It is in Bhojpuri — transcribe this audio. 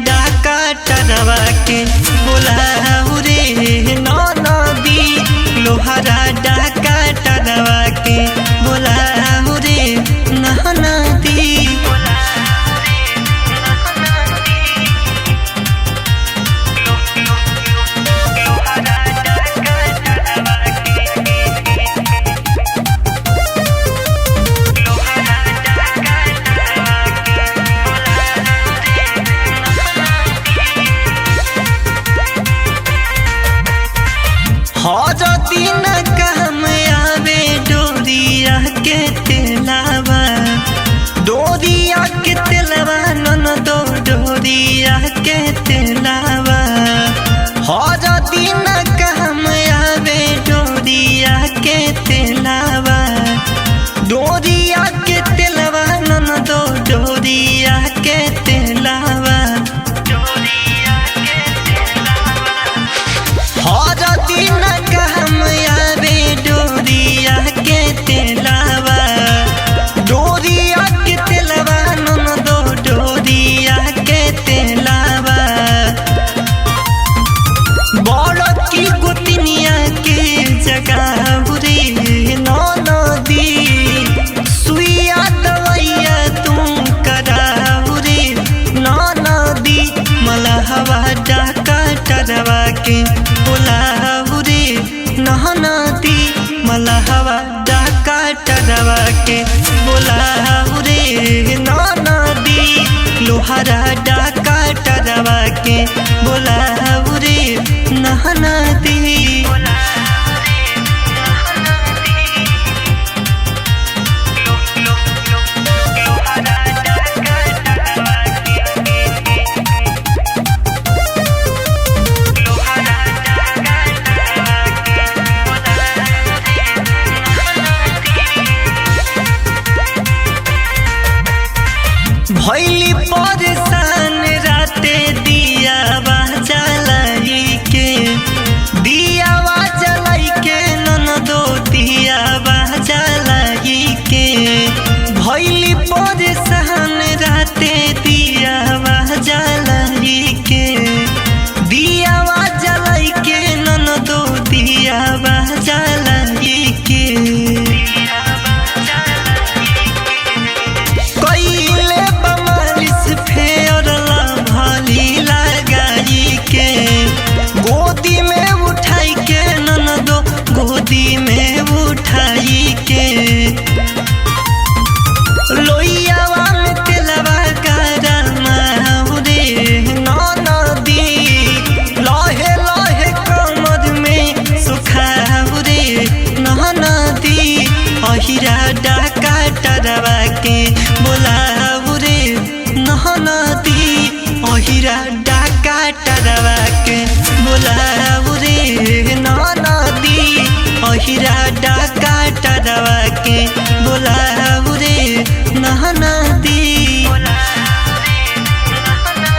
डाका टरवा के बोलाऊ रे नदी लोहारा डाका टरवा के बोलाऊ रे नदी। हर दिन काम आवे डोरिया के तेलावा, डोरिया के तेलावा ननदो डोरिया के तेलावा। हर दिन काम आवे डोरिया के तेलावा, डोरिया के तेलावा ननदो डोरिया के तेलावा। हर दिन काम आवे डोरिया के तेलावा, डोरिया के तेलावा ननदो डोरिया के तेलावा। बड़ की गोतनिया के जगह रे नदी, सुइया दवैया तू कराऊ रे नदी। मलहवा डाका टरवा के बोलाऊ रे नदी, मलहवा डाका टरवा के बोलाऊ रे नदी लोहारा डाका टरवा के बोलाऊ रे नदी। भैली परेशान राते दिया जलाई के, दिया जलाई के ननदो दिया जलाई के। भैली परेशान राते दिया जलाई के, दिया जलाई के ननदो दिया जलाई के। गोदी में उठाई के ननदो गोदी में उठाई के, लोइयावा में तेलवा गरमाऊ रे नदी, लहे लहे कमर में सुखाऊ रे नदी। अहिरा डाका टरवा के बोलाऊ रे नदी, अहिरा डाका टरवा के बोलाऊ रे नदी, अहिरा डाका टरवा के बोलाऊ